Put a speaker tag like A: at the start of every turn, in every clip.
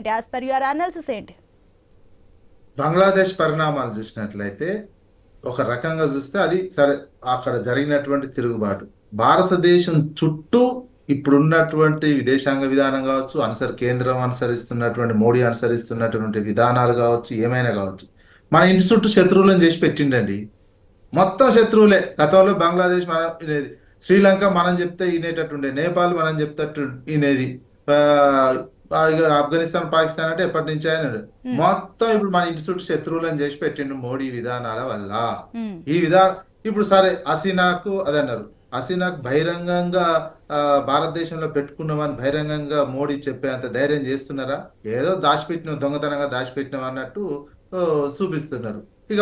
A: ఏంటి? As per your analysis ఏంటి?
B: బంగ్లాదేశ్ పరిణామాలు చూసినట్లయితే ఒక రకంగా చూస్తే అది సరే, అక్కడ జరిగినటువంటి తిరుగుబాటు భారతదేశం చుట్టూ ఇప్పుడున్నటువంటి విదేశాంగ విధానం కావచ్చు, కేంద్రం అనుసరిస్తున్నటువంటి మోడీ అనుసరిస్తున్నటువంటి విధానాలు కావచ్చు, ఏమైనా కావచ్చు, మన ఇంటి చుట్టూ శత్రువులను చేసి పెట్టిండండి. మొత్తం శత్రువులే. గతంలో బంగ్లాదేశ్ మనం వినేది, శ్రీలంక మనం చెప్తే వినేటట్టుండే, నేపాల్ మనం చెప్తట్టు వినేది, ఆ, ఇక ఆఫ్ఘనిస్తాన్ పాకిస్తాన్ అంటే ఎప్పటి నుంచి అయినాడు. మొత్తం ఇప్పుడు మన ఇంటి చుట్టూ శత్రువులను చేసి పెట్టిండు మోడీ విధానాల వల్ల. ఈ విధానం ఇప్పుడు సరే, హసీనాకు అదన్నారు, హసీనాకు బహిరంగంగా భారతదేశంలో పెట్టుకున్నామని బహిరంగంగా మోడీ చెప్పేంత ధైర్యం చేస్తున్నారా? ఏదో దాచిపెట్టినాం, దొంగతనంగా దాచిపెట్టినాం అన్నట్టు ఆ, చూపిస్తున్నారు. ఇక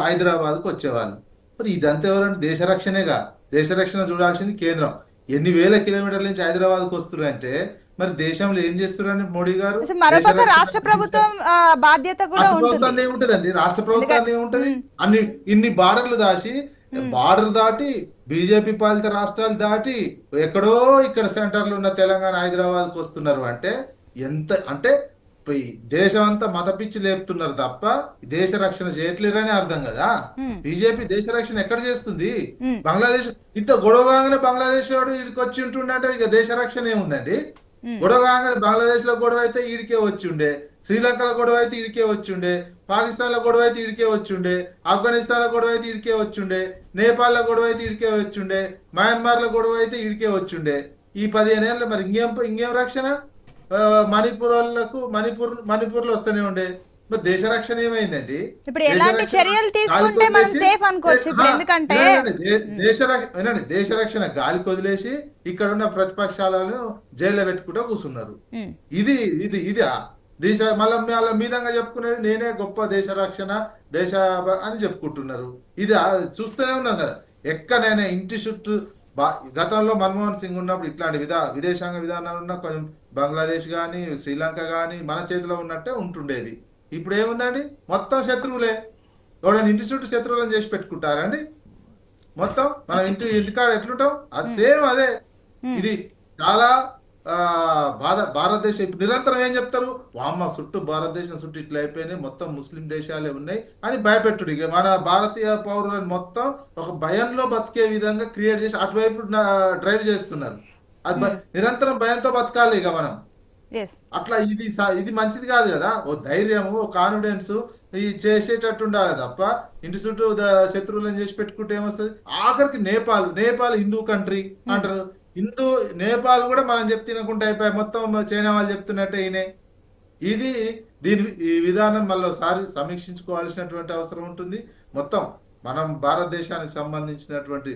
B: హైదరాబాద్కు వచ్చేవాళ్ళు. మరి ఇదంతా ఎవరంటే దేశ రక్షణేగా. దేశ రక్షణ చూడాల్సింది కేంద్రం. ఎన్ని వేల కిలోమీటర్ల నుంచి హైదరాబాద్కు వస్తున్నారంటే మరి దేశంలో ఏం చేస్తున్నారని మోడీ గారు దేశ
A: మరోపక్క
B: రక్షణ
A: రాష్ట్ర ప్రభుత్వం బాధ్యత కూడా
B: రాష్ట్ర
A: ఉంటుంది.
B: ప్రభుత్వాన్ని ఏముంటదండి? రాష్ట్ర ప్రభుత్వాన్ని ఏముంటది? ఇన్ని బార్డర్లు దాచి, బార్డర్ దాటి బీజేపీ పాలిత రాష్ట్రాలు దాటి ఎక్కడో ఇక్కడ సెంటర్లు ఉన్న తెలంగాణ హైదరాబాద్కు వస్తున్నారు అంటే ఎంత అంటే దేశం అంతా మత పిచ్చి లేపుతున్నారు తప్ప దేశ రక్షణ చేయట్లేరని అర్థం కదా. బీజేపీ దేశ రక్షణ ఎక్కడ చేస్తుంది? బంగ్లాదేశ్ ఇంత గొడవ కాగానే బంగ్లాదేశ్ వాడు వీడికి వచ్చి ఉంటుండే ఇక దేశ రక్షణ ఏముందండి? గొడవ కాగానే బంగ్లాదేశ్ లో గొడవ అయితే ఈడికే వచ్చి ఉండే, శ్రీలంకలో గొడవ అయితే ఈడికే వచ్చి ఉండే, పాకిస్తాన్ లో గొడవ అయితే ఈడికే వచ్చి ఉండే, ఆఫ్ఘనిస్తాన్ లో గొడవ అయితే ఈడికే వచ్చి ఉండే, నేపాల్ లో గొడవ అయితే ఈడికే వచ్చి ఉండే, మయన్మార్ లో గొడవ అయితే ఈడికే వచ్చి ఉండే. ఈ 15 ఏళ్ళు మరి ఇంకేం రక్షణ? మణిపూర్ వాళ్ళకు మణిపూర్ లో వస్తూనే ఉండే. మరి దేశ రక్షణ ఏమైందండి?
A: ఇప్పుడు ఎలాంటి చర్యలు తీసుకుంటే మనం సేఫ్ అనుకోవచ్చు ఇప్పుడు? ఎందుకంటే
B: దేశ రక్షణ గాలికి వదిలేసి ఇక్కడ ఉన్న ప్రతిపక్షాలను జైల్లో పెట్టుకుంటూ కూర్చున్నారు. ఇది ఇది ఇది దేశ మళ్ళీ మీదంగా చెప్పుకునేది నేనే గొప్ప దేశ రక్షణ దేశ అని చెప్పుకుంటున్నారు. ఇది చూస్తూనే ఉన్నాం కదా. ఎక్కడైనా ఇంటి చుట్టూ గతంలో మన్మోహన్ సింగ్ ఉన్నప్పుడు ఇట్లాంటి విదేశాంగ విధానాలు ఉన్న కొంచెం బంగ్లాదేశ్ కానీ శ్రీలంక కానీ మన చేతిలో ఉన్నట్టే ఉంటుండేది. ఇప్పుడు ఏముందండి? మొత్తం శత్రువులే. ఎవడైనా ఇంటి చుట్టూ శత్రువులను చేసి పెట్టుకుంటారండి? మొత్తం మనం ఇంటికాడ ఎట్లుంటాం అది సేమ్ అదే. ఇది చాలా భారతదేశం ఇప్పుడు నిరంతరం ఏం చెప్తారు? వామ్మ చుట్టూ భారతదేశం చుట్టూ ఇట్లా అయిపోయినాయి, మొత్తం ముస్లిం దేశాలే ఉన్నాయి అని భయపెట్టుడు. ఇక మన భారతీయ పౌరులను మొత్తం ఒక భయంలో బతికే విధంగా క్రియేట్ చేసి అటువైపు డ్రైవ్ చేస్తున్నారు. అది నిరంతరం భయంతో బతకాలి ఇక మనం. అట్లా ఇది మంచిది కాదు కదా. ఓ ధైర్యము, ఓ కాన్ఫిడెన్స్ ఈ చేసేటట్టు ఉండాలి తప్ప ఇంటి చుట్టూ శత్రువులను చేసి పెట్టుకుంటే ఏమొస్తుంది? ఆఖరికి నేపాల్ హిందూ కంట్రీ అంటారు. నేపాల్ కూడా మనం తినకుండా అయిపోయి మొత్తం చైనా వాళ్ళు చెప్తున్నట్టే ఈయనే. ఈ విధానం మళ్ళీ ఒకసారి సమీక్షించుకోవాల్సినటువంటి అవసరం ఉంటుంది. మొత్తం మనం భారతదేశానికి సంబంధించినటువంటి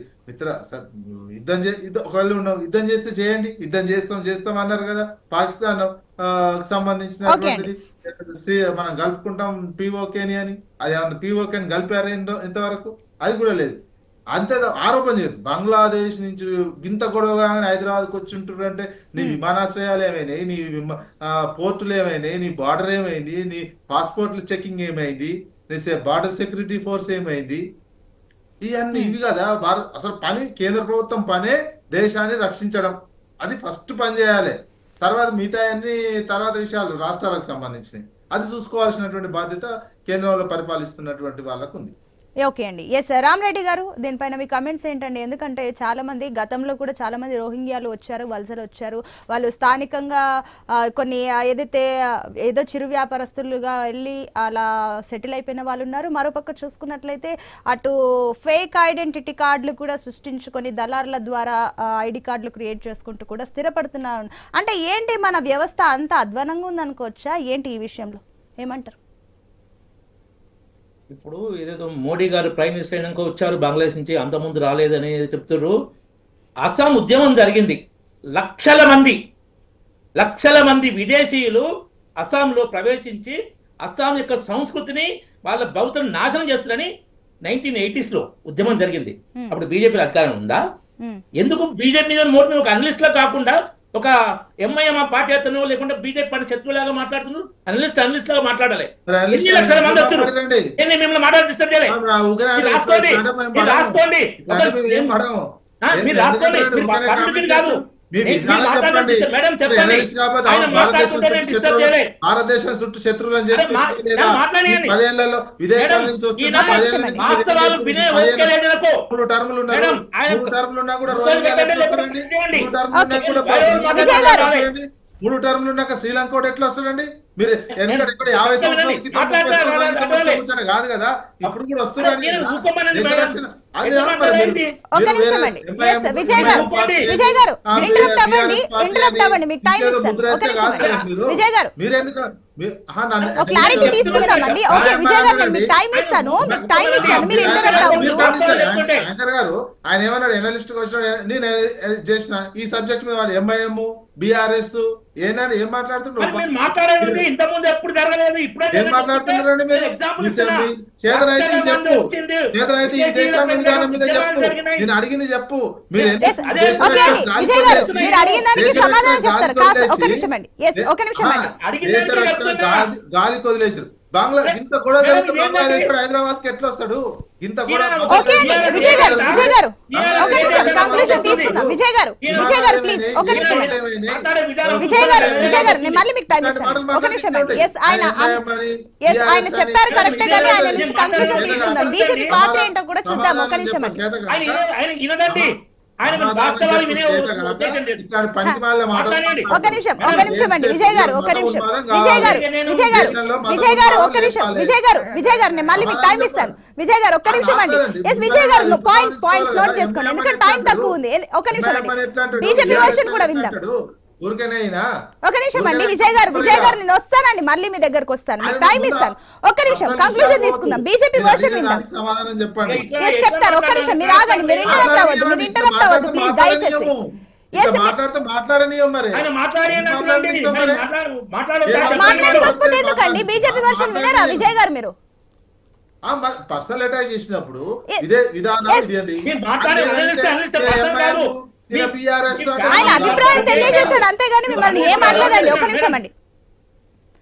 B: ఒకవేళ యుద్ధం చేస్తే చేయండి, యుద్ధం చేస్తాం అన్నారు కదా. పాకిస్తాన్ సంబంధించినటువంటిది మనం కలుపుకుంటాం పిఓకేని అని. అది పిఓకేని కలిపారు ఇంతవరకు? అది కూడా లేదు. అంతే ఆరోపణ చేయదు. బంగ్లాదేశ్ నుంచి గింత గొడవగా హైదరాబాద్కి వచ్చి ఉంటుంటే నీ విమానాశ్రయాలు ఏమైనాయి, నీ పోర్టులు ఏమైనాయి, నీ బార్డర్ ఏమైంది, నీ పాస్పోర్ట్ల చెకింగ్ ఏమైంది, నీ బార్డర్ సెక్యూరిటీ ఫోర్స్ ఏమైంది? ఇవన్నీ ఇవి కదా అసలు పని. కేంద్ర ప్రభుత్వం పనే దేశాన్ని రక్షించడం. అది ఫస్ట్ పని చేయాలి. తర్వాత మిగతా అన్ని తర్వాత విషయాలు రాష్ట్రాలకు సంబంధించినవి అది చూసుకోవాల్సినటువంటి బాధ్యత కేంద్రంలో పరిపాలిస్తున్నటువంటి వాళ్ళకు ఉంది.
A: ఓకే అండి. ఎస్ రామరెడ్డి గారు, దీనిపైన మీ కమెంట్స్ ఏంటండి? ఎందుకంటే చాలా మంది గతంలో కూడా చాలా మంది రోహింగ్యాలు వచ్చారు, వలసలు వచ్చారు. వాళ్ళు స్థానికంగా కొన్ని ఏదో చిరు వ్యాపారస్తులుగా వెళ్ళి అలా సెటిల్ అయిపోయిన వాళ్ళు ఉన్నారు. మరోపక్క చూసుకున్నట్లయితే అటు ఫేక్ ఐడెంటిటీ కార్డులు కూడా సృష్టించుకొని దళారుల ద్వారా ఐడి కార్డులు క్రియేట్ చేసుకుంటూ కూడా స్థిరపడుతున్నారు. అంటే ఏంటి మన వ్యవస్థ అంత అధ్వానంగా ఉందనుకోవచ్చా ఏంటి? ఈ విషయంలో ఏమంటారు?
C: ఇప్పుడు ఏదేదో మోడీ గారు ప్రైమ్ మినిస్టర్ అయినాక వచ్చారు బంగ్లాదేశ్ నుంచి, అంతకుముందు రాలేదని చెప్తున్నారు. అస్సాం ఉద్యమం జరిగింది. లక్షల మంది విదేశీయులు అస్సాంలో ప్రవేశించి అస్సాం యొక్క సంస్కృతిని వాళ్ళ భౌతిని నాశనం చేస్తారని 1980s లో ఉద్యమం జరిగింది. అప్పుడు బీజేపీ అధికారం ఉందా? ఎందుకు బీజేపీ మోడీ ఒక అనలిస్ట్ లా కాకుండా ఒక ఎంఐఎం పార్టీ అతను లేకుంటే బీజేపీ పార్టీ శత్రువులాగా మాట్లాడుతున్నారు? అనలిస్ట్ లాగా మాట్లాడాలి. ఎన్ని లక్షల మంది వస్తారు? మిమ్మల్ని మాట్లాడిస్టర్బ్ చేయాలి. రాసుకోండి కాదు.
B: మీ విధానం చెప్పండి.
C: మేడం చెప్పండి.
B: ఎనలిస్ట్ కాబట్టి
C: ఆయన
B: భారతదేశం
C: మాట్లాడుతుంటే నేను
B: చుట్టూ
C: డిస్టర్బ్
B: శత్రువులు,
C: చేయలే.
B: భారతదేశం చుట్టూ శత్రువులను చేసి
C: అరే మా-
B: లేదా
C: మాట్లాడియండి.
B: ఈ 10 ఏళ్లలో విదేశాల
C: మేడం,
B: నుంచి వస్తున్న
C: ఈయన
B: 10 ఏళ్ల నుంచి
C: వాస్తవాలు వినే ఓపిక లేదు నాకు.
B: 3 టర్ములు ఉన్నారు.
C: మేడం, ఆయన
B: 3 టర్ములు ఉన్నా కూడా
C: ఉత్తరం
B: రోహింగ్యాలు
C: పెట్టండి,
B: ఎట్లా వస్తారండి?
C: లేకపోతే
B: 3 టర్ములు ఉన్నా
A: ఓకే.
B: కూడా
A: విజయ్ గారు.
B: 3 టర్ములు ఉన్నాక శ్రీలంక కూడా ఎట్లా వస్తాడండి? మీరు ఎందుకంటే ఇక్కడ 50 సంవత్సరాల క్రితం 30 సంవత్సరాల క్రితం వచ్చాడు కాదు కదా, ఇప్పుడు కూడా వస్తున్నాడు.
C: మీరు ఊరుకోమనండి
B: దేశ
C: మేడం.
B: రక్షణ అది
C: ఎట్లా
B: ఏమంటారు
C: మాట్లాడండి?
B: మీరు?
A: ఒక
B: మీరు
A: నిమిషం
B: వేరే
A: అండి.
B: MIM,
A: Yes, విజయ్ గారు,
C: ఊరుకోండి.
A: విజయ్ గారు,
B: ఆ,
A: ఇంటరప్ట్ అవ్వండి,
B: BRS పార్టీ
A: ఇంటరప్ట్
B: అని
A: అవ్వండి, మీకు టైం
B: ఇంకేదో
A: ఇస్తాను.
B: ముద్ర
A: ఒక
B: వేస్తే
A: నిమిషం
B: కాదు కదా
A: అండి.
B: మీరు.
A: విజయ్ గారు,
B: మీరెందుకు నన్ను
A: ఒక క్లారిటీ తీసుకుందామండి. ఓకే విజయ్ గారు, నేను మీకు టైం ఇస్తాను, మీకు టైం ఇస్తాను, మీరు ఇంటరప్ట్ అవ్వద్దు.
B: యాంకర్ గారు ఆయన ఏమన్నాడు? ఎనలిస్ట్ వచ్చిన నేను చేసిన ఈ సబ్జెక్ట్ మీద వాళ్ళు MIM BRS ఏందండి ఏం మాట్లాడుతున్నారు?
C: మరి మీరు మాట్లాడేది ఇంతకుముందు ఎప్పుడు జరగలేదు, ఇప్పుడే
B: ఏం మాట్లాడుతున్నారండి మీరు?
C: ఎగ్జాంపుల్
B: చేతనైతే చెప్పు, చేతనైతే ఈ దేశాంగ విధానం మీద చెప్పు. నేను అడిగింది చెప్పు. మీరు
A: Yes, ఓకే అండి విజయ్ గారు, మీరు అడిగిన దానికి సమాధానం చెప్తారు. కాస్త ఒక నిమిషం అండి. ఎస్, ఒక నిమిషం అండి.
B: దేశ రక్షణ గాలికి వదిలేసారు. ఇంత గొడవ జరుగుతుంది బంగ్లాదేశ్ హైదరాబాద్ కి ఎట్లా వస్తాడు? ఇంత గొడవ.
A: ఓకే అండి విజయ్ గారు, విజయ్ గారు, ఒక నిమిషం కంక్లూషన్ తీసుకుందాం. విజయ్ గారు, విజయ్ గారు ప్లీజ్ ఒక నిమిషం అండి. విజయ్ గారు, విజయ్ గారు, నేను మళ్ళీ మీకు టైం ఇస్తాను. ఒక నిమిషం అండి. ఎస్, ఆయన చెప్పారు కరెక్టే, కానీ ఆయన నుంచి కంక్లూషన్ తీసుకుందాం. బీజేపీ పాత్ర ఏంటో కూడా చూద్దాం. ఒక నిమిషం అండి.
C: ఆయన వినదండి. ఆయన వాస్తవాలు వినే ఉద్దేశం లేదు.
A: ఒక నిమిషం, ఒక నిమిషం అండి విజయ్ గారు, ఒక నిమిషం. విజయ్ గారు, విజయ్ గారు, విజయ్ గారు, ఒక నిమిషం. విజయ్ గారు, విజయ్ గారు, నేను మళ్ళీ మీకు టైం ఇస్తాను. విజయ్ గారు ఒక్క నిమిషం అండి. ఎస్ విజయ్ గారు, పాయింట్స్ నోట్ చేసుకోండి, ఎందుకంటే టైం తక్కువ ఉంది. ఒక నిమిషం అండి, బీజేపీ వర్షన్ కూడా విందాం. ఒక నిమిషం అండి విజయ్ గారు, విజయ్ గారు, నేను వస్తానండి, మళ్ళీ మీ దగ్గరకు వస్తాను, మీకు టైం ఇస్తాను. ఒక్క నిమిషం కంక్లూజన్ తీసుకుందాం, బీజేపీ వర్షన్ విందాం. ఎస్ చెప్తారు, ఒక్క నిమిషం మీరు ఆగండి, మీరు ఇంటరప్ట్ అవ్వద్దు, మీరు ఇంటరప్ట్ అవ్వద్దు ప్లీజ్ దయచేసి. మాట్లాడకపోతే ఎందుకండి? బీజేపీ వర్షన్ వినరా విజయ్ గారు మీరు?
B: పర్సనల్ అటాక్ చేసినప్పుడు ఇదే విధానం
A: ఆయన అభిప్రాయం తెలియజేస్తాడు అంతేగాని మిమ్మల్ని ఏం అనలేదండి. ఒక నిమిషం అండి,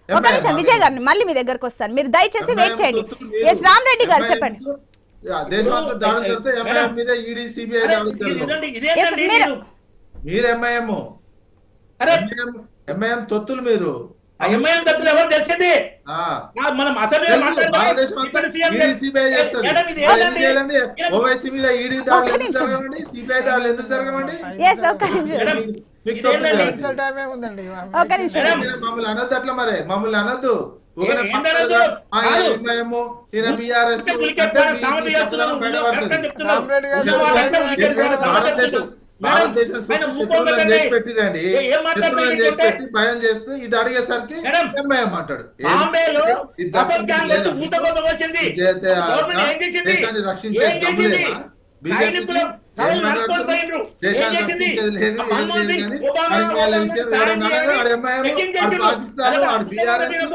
A: ఒక నిమిషం విజయ్ గారిని మళ్ళీ మీ దగ్గరకు వస్తాను, మీరు దయచేసి వెయిట్ చేయండి. ఎస్ రామ్ రెడ్డి గారు చెప్పండి.
B: దేశమంతా దాడులు జరిగితే MIM మీద ED CBI దాడులు జరగవు. మీరు MIM తొత్తులు మీరు.
C: MIM తత్తులు ఎవరు తెలిసింది? మనం అసెంబ్లీలో
B: ఓవైసీ మీద ED దాడులు ఎందుకు జరగవండి? CBI దాడులు ఎందుకు జరగవండి? మమ్మల్ని అనొద్దు అట్లా, మరి మమ్మల్ని అనొద్దు. భారతదేశం పెట్టిరండి, భయం చేస్తూ ఇది అడిగేసరికి MIM అంటాడు. దేశాన్ని రక్షించే బీజేపీ దేశాన్ని రక్షించేది లేదు, ఏం లేదు. కానీ విషయం పాకిస్తాన్, BRS